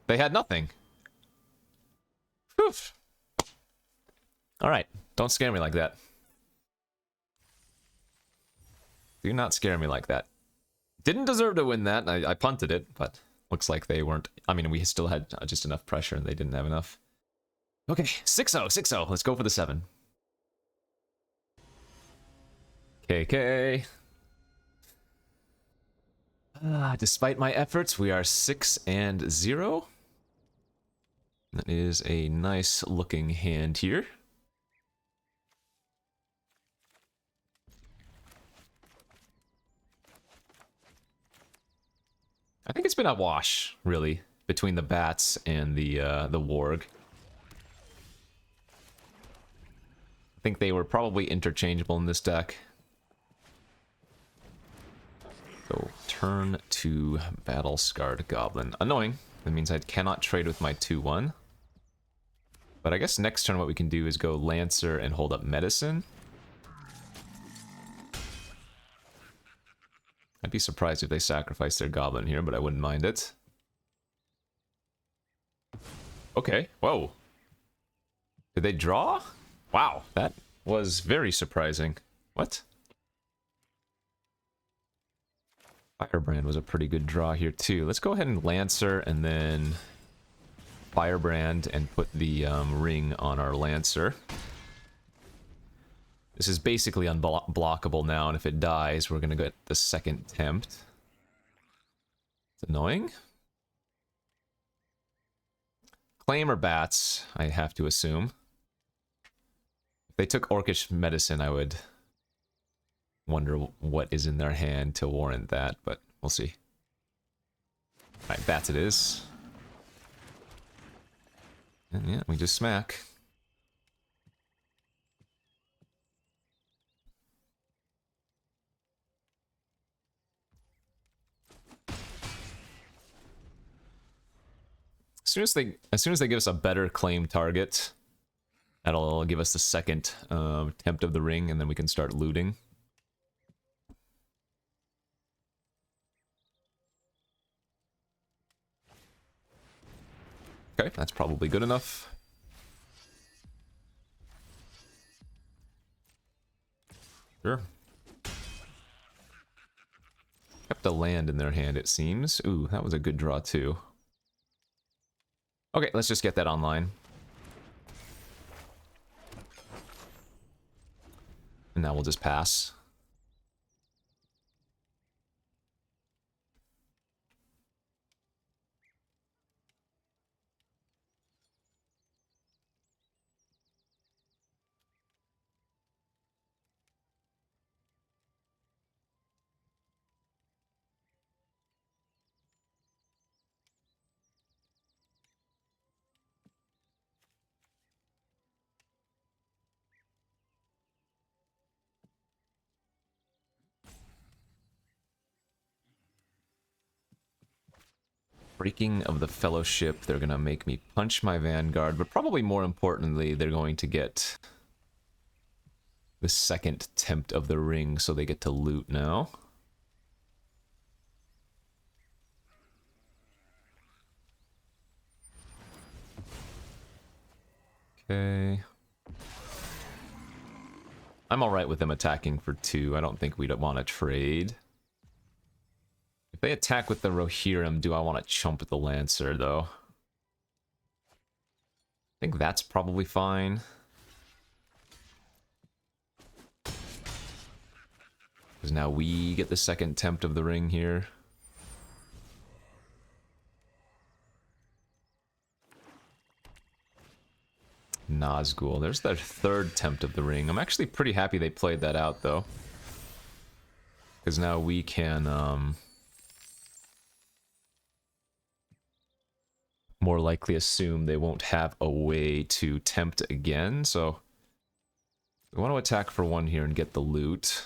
They had nothing. Whew. Alright, don't scare me like that. Do not scare me like that. Didn't deserve to win that, I punted it, but looks like they weren't... I mean, we still had just enough pressure and they didn't have enough. Okay, 6-0, 6-0, let's go for the 7. KK. Despite my efforts, we are 6-0. That is a nice looking hand here. I think it's been a wash, really, between the bats and the warg. I think they were probably interchangeable in this deck. So, turn to Battle-Scarred Goblin. Annoying. That means I cannot trade with my 2-1. But I guess next turn what we can do is go Lancer and hold up Medicine. I'd be surprised if they sacrifice their Goblin here, but I wouldn't mind it. Okay, whoa. Did they draw? Wow, that was very surprising. What? Firebrand was a pretty good draw here too. Let's go ahead and Lancer and then Firebrand and put the ring on our Lancer. This is basically unblockable now, and if it dies, we're gonna get the second attempt. It's annoying. Claim or bats, I have to assume. If they took Orcish Medicine, I would wonder what is in their hand to warrant that, but we'll see. Alright, bats it is. And yeah, we just smack. As soon as they give us a better claim target, that'll give us the second attempt of the ring, and then we can start looting. Okay, that's probably good enough. Sure. Kept a land in their hand, it seems. Ooh, that was a good draw, too. Okay, let's just get that online. And now we'll just pass. Breaking of the Fellowship, they're gonna make me punch my Vanguard, but probably more importantly, they're going to get the second Tempt of the Ring, so they get to loot now. Okay. I'm alright with them attacking for 2. I don't think we'd want to trade. If they attack with the Rohirrim, do I want to chump the Lancer, though? I think that's probably fine. Because now we get the second Tempt of the Ring here. Nazgul. There's their third Tempt of the Ring. I'm actually pretty happy they played that out, though. Because now we can, more likely assume they won't have a way to tempt again, so we want to attack for 1 here and get the loot.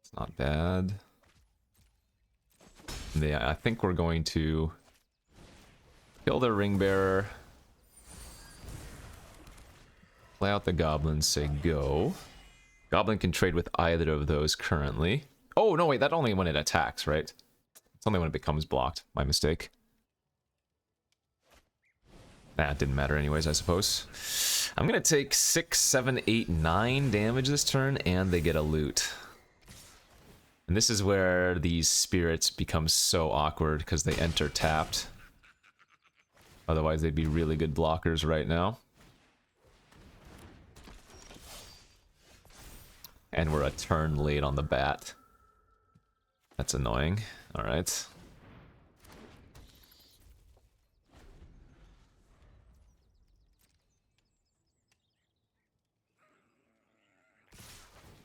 It's not bad. Yeah, I think we're going to kill their ring bearer, play out the goblins, say go. Goblin can trade with either of those currently. Oh, no, wait, that's only when it attacks, right? It's only when it becomes blocked. My mistake. Nah, it didn't matter anyways, I suppose. I'm gonna take 6, 7, 8, 9 damage this turn, and they get a loot. And this is where these spirits become so awkward, because they enter tapped. Otherwise, they'd be really good blockers right now. And we're a turn late on the bat. That's annoying. Alright.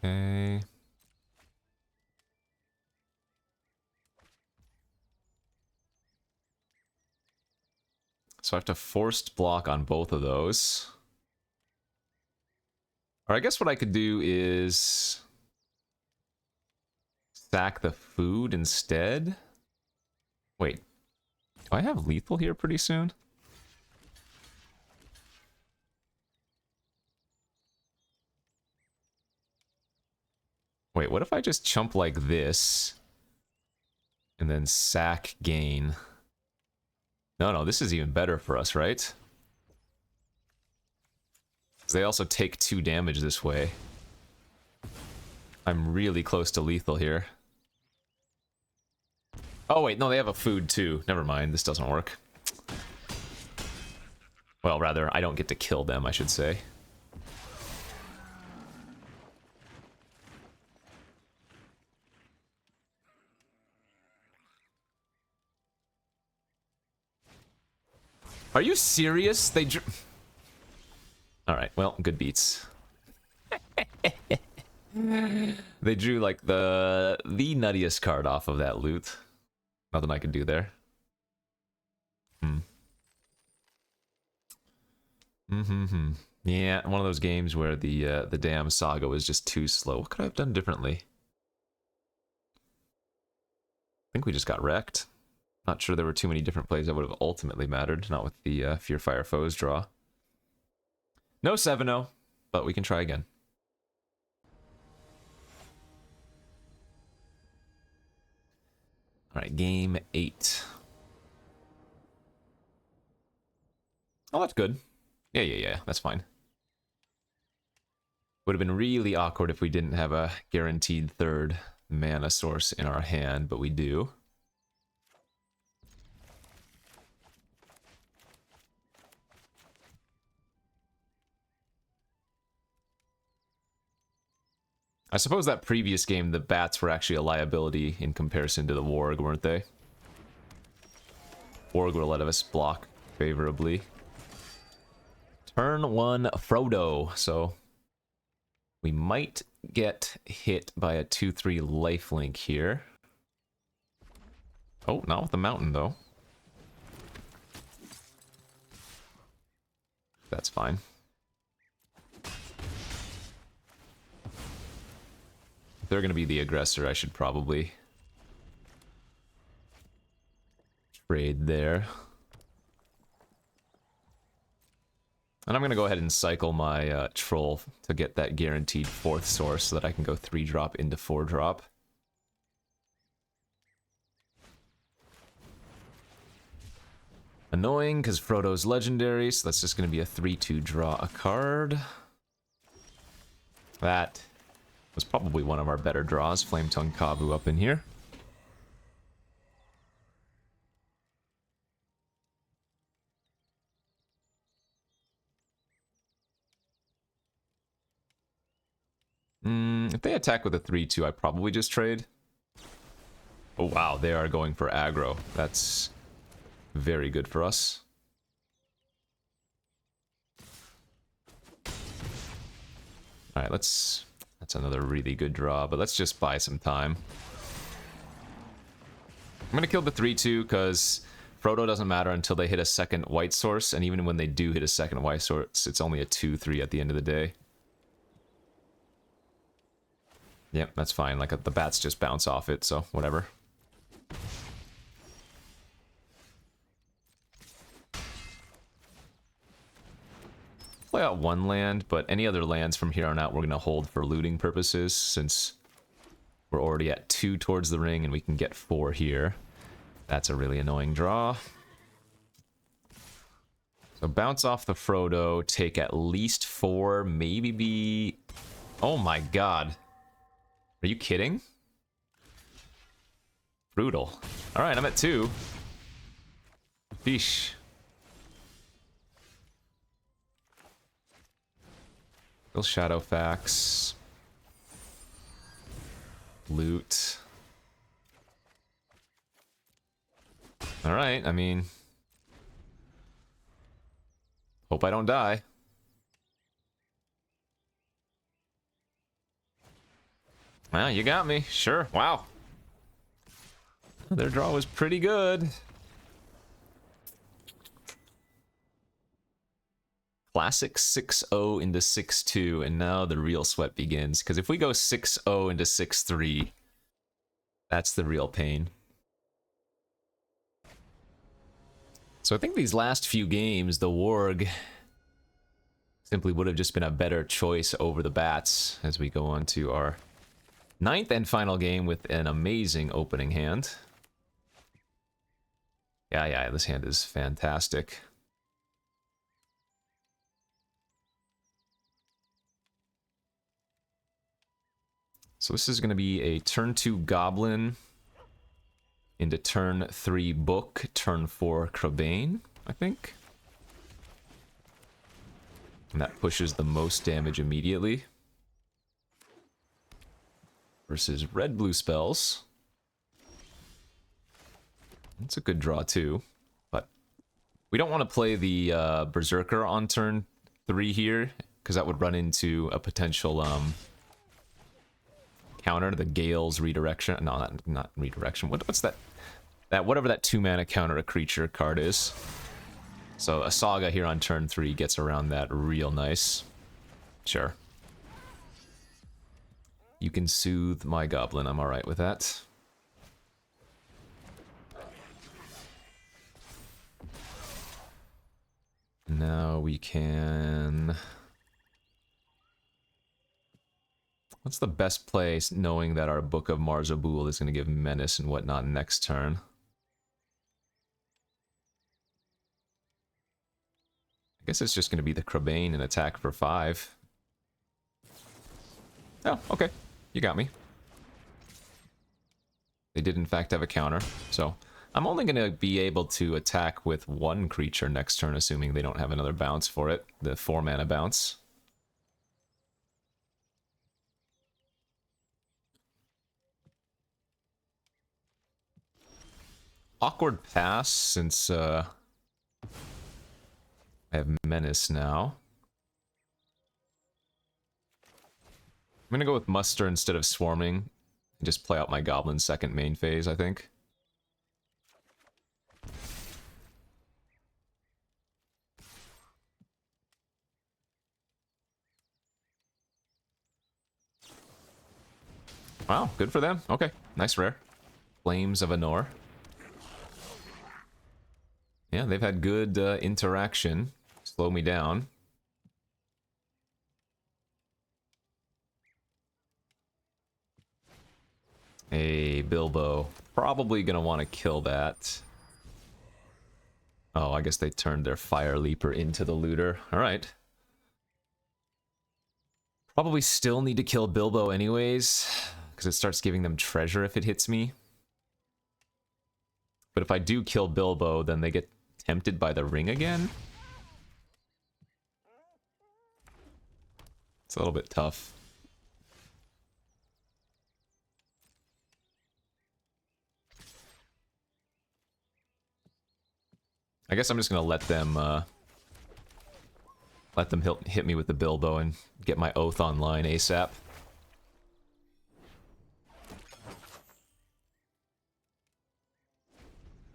Okay. So I have to forced block on both of those. Or I guess what I could do is sack the food instead. Wait, do I have lethal here pretty soon? Wait, what if I just chump like this and then sack gain? No, this is even better for us, right? Because they also take 2 damage this way. I'm really close to lethal here. Oh wait, no, they have a food too. Never mind, this doesn't work. Well, rather, I don't get to kill them, I should say. Are you serious? They drew... Alright, well, good beats. They drew, like, the nuttiest card off of that loot. Nothing I could do there. Yeah, one of those games where the damn saga was just too slow. What could I have done differently? I think we just got wrecked. Not sure there were too many different plays that would have ultimately mattered, not with the Fear Fire Foes draw. No 7-0, but we can try again. Alright, game 8. Oh, that's good. Yeah, that's fine. Would have been really awkward if we didn't have a guaranteed 3rd mana source in our hand, but we do. I suppose that previous game, the bats were actually a liability in comparison to the warg, weren't they? Warg would let us block favorably. Turn 1 Frodo, so we might get hit by a 2/3 lifelink here. Oh, not with the mountain though. That's fine. If they're going to be the aggressor, I should probably trade there. And I'm going to go ahead and cycle my troll to get that guaranteed 4th source so that I can go 3-drop into 4-drop. Annoying because Frodo's legendary, so that's just going to be a 3-2 draw a card. That was probably one of our better draws. Flametongue Kavu up in here. If they attack with a 3-2, I probably just trade. Oh wow, they are going for aggro. That's very good for us. Alright, that's another really good draw, but let's just buy some time. I'm gonna kill the 3-2 because Frodo doesn't matter until they hit a second white source, and even when they do hit a second white source, it's only a 2-3 at the end of the day. Yep, that's fine. Like, the bats just bounce off it, so whatever. Play out one land, but any other lands from here on out we're going to hold for looting purposes, since we're already at 2 towards the ring and we can get 4 here. That's a really annoying draw. So bounce off the Frodo, take at least 4, maybe be... Oh my god. Are you kidding? Brutal. Alright, I'm at 2. Sheesh. Kill Shadowfax. Loot. Alright, I mean... Hope I don't die. Well, you got me. Sure. Wow. Their draw was pretty good. Classic 6-0 into 6-2, and now the real sweat begins. Because if we go 6-0 into 6-3, that's the real pain. So I think these last few games, the Warg simply would have just been a better choice over the Bats as we go on to our 9th and final game with an amazing opening hand. Yeah, this hand is fantastic. So this is going to be a turn 2 Goblin into turn 3 Book, turn 4 Crabane, I think. And that pushes the most damage immediately. Versus red-blue spells. That's a good draw too, but we don't want to play the Berserker on turn 3 here, because that would run into a potential counter, the Gale's redirection. No, not redirection. What's that? Whatever that 2-mana counter a creature card is. So a Saga here on turn 3 gets around that real nice. Sure. You can soothe my goblin. I'm alright with that. Now we can... What's the best place, knowing that our Book of Marzabul is going to give Menace and whatnot next turn? I guess it's just going to be the Crabane and attack for 5. Oh, okay. You got me. They did in fact have a counter, so I'm only going to be able to attack with 1 creature next turn, assuming they don't have another bounce for it, the 4-mana bounce. Awkward pass, since I have Menace now. I'm gonna go with Muster instead of Swarming, and just play out my Goblin second main phase, I think. Wow, good for them. Okay, nice rare. Flames of Anor. Yeah, they've had good interaction. Slow me down. Hey, Bilbo. Probably gonna want to kill that. Oh, I guess they turned their Fire Leaper into the looter. Alright. Probably still need to kill Bilbo anyways, because it starts giving them treasure if it hits me. But if I do kill Bilbo, then they get tempted by the ring again? It's a little bit tough. I guess I'm just gonna let them hit me with the Bilbo and get my oath online ASAP.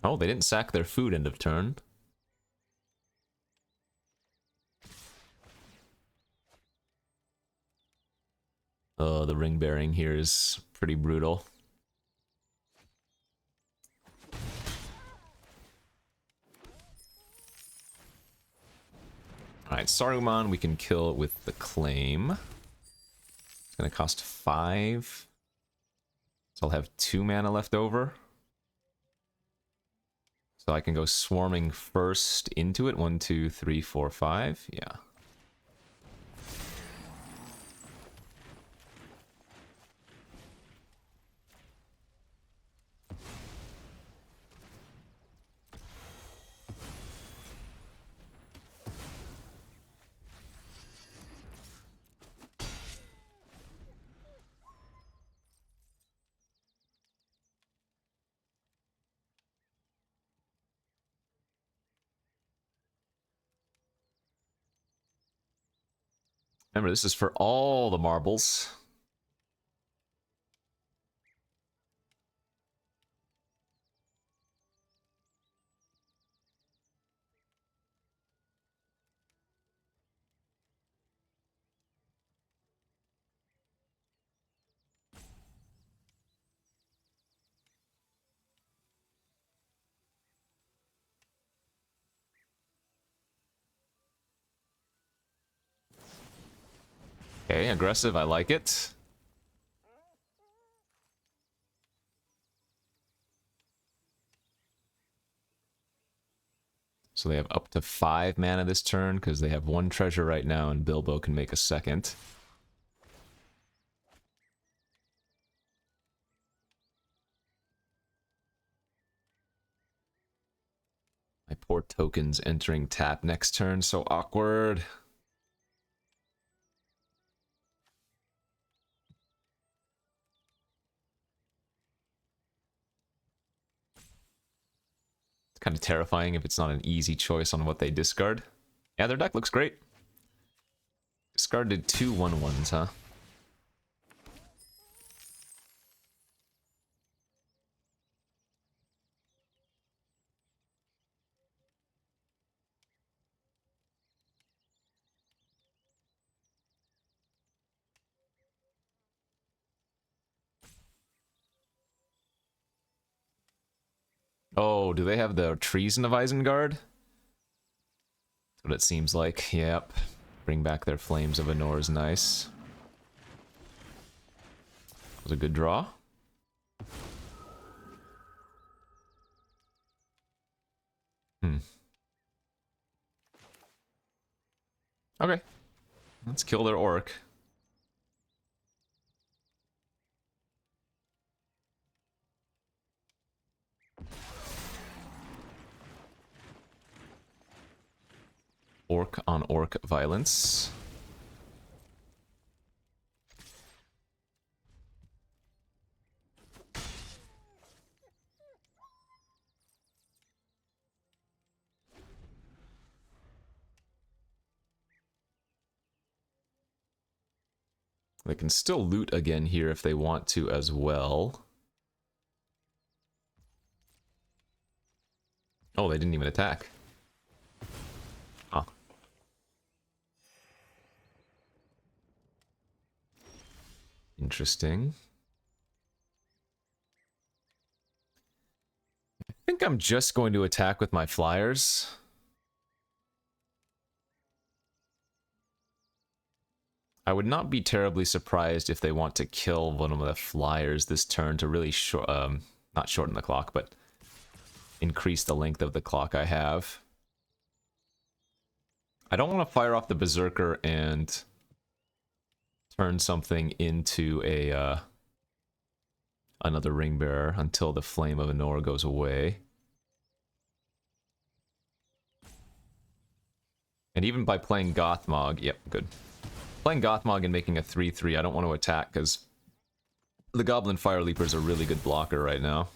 Oh, they didn't sack their food end of turn. Oh, the ring bearing here is pretty brutal. Alright, Saruman we can kill with the claim. It's gonna cost 5. So I'll have 2 mana left over. So I can go swarming first into it. 1, 2, 3, 4, 5. Yeah. Remember, this is for all the marbles. Okay, aggressive, I like it. So they have up to 5 mana this turn, because they have 1 treasure right now, and Bilbo can make a second. My poor tokens entering tap next turn, so awkward. It's kind of terrifying if it's not an easy choice on what they discard. Yeah, their deck looks great. Discarded 2 1/1s, huh? Oh, do they have the Treason of Isengard? That's what it seems like, yep. Bring back their Flames of Anor is nice. That was a good draw. Okay. Let's kill their orc. Orc on orc violence. They can still loot again here if they want to as well. Oh, they didn't even attack. Huh. Interesting. I think I'm just going to attack with my flyers. I would not be terribly surprised if they want to kill one of the flyers this turn to really not shorten the clock, but increase the length of the clock I have. I don't want to fire off the Berserker and turn something into a another Ring Bearer until the Flame of Anor goes away. And even by playing Gothmog, yep, good. Playing Gothmog and making a 3-3, I don't want to attack because the Goblin Fire Leaper is a really good blocker right now.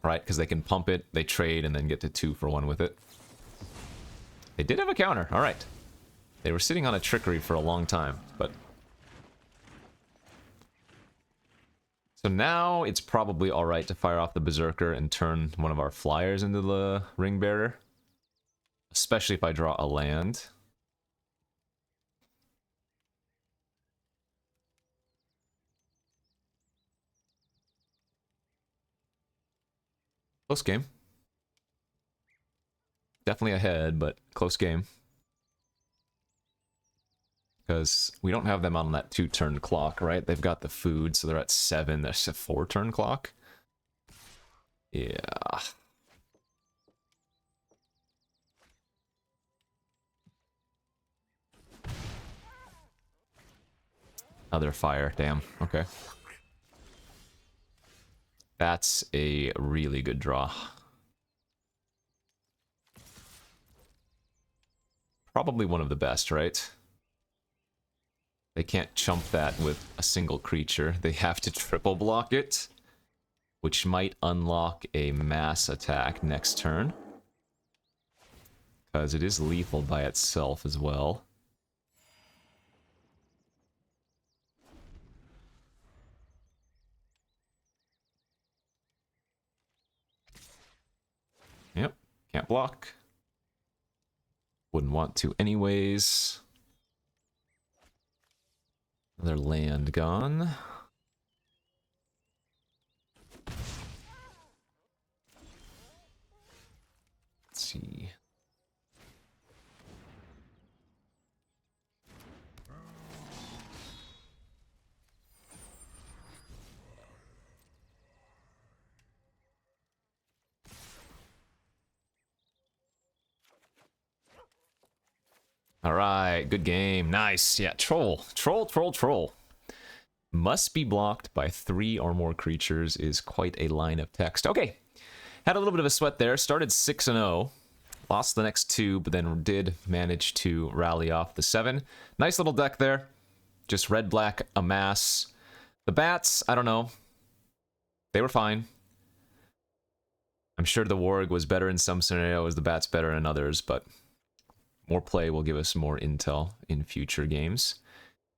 Right, because they can pump it, they trade, and then get to 2 for 1 with it. They did have a counter, alright. They were sitting on a Trickery for a long time, but... So now it's probably alright to fire off the Berserker and turn one of our flyers into the Ring Bearer. Especially if I draw a land. Close game. Definitely ahead, but close game. Because we don't have them on that 2-turn clock, right? They've got the food, so they're at 7. There's a 4-turn clock. Yeah. Another fire, damn. Okay. That's a really good draw. Probably one of the best, right? They can't chump that with a single creature. They have to triple block it, which might unlock a mass attack next turn. Because it is lethal by itself as well. Yep, can't block. Wouldn't want to anyways. Another land gone. Let's see. Alright, good game. Nice. Yeah, troll. Troll. Must be blocked by 3 or more creatures is quite a line of text. Okay. Had a little bit of a sweat there. Started 6-0. Lost the next 2, but then did manage to rally off the 7. Nice little deck there. Just red-black amass. The bats, I don't know. They were fine. I'm sure the Warg was better in some scenarios, the bats better in others, but more play will give us more intel in future games.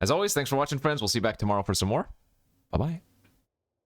As always, thanks for watching, friends. We'll see you back tomorrow for some more. Bye-bye.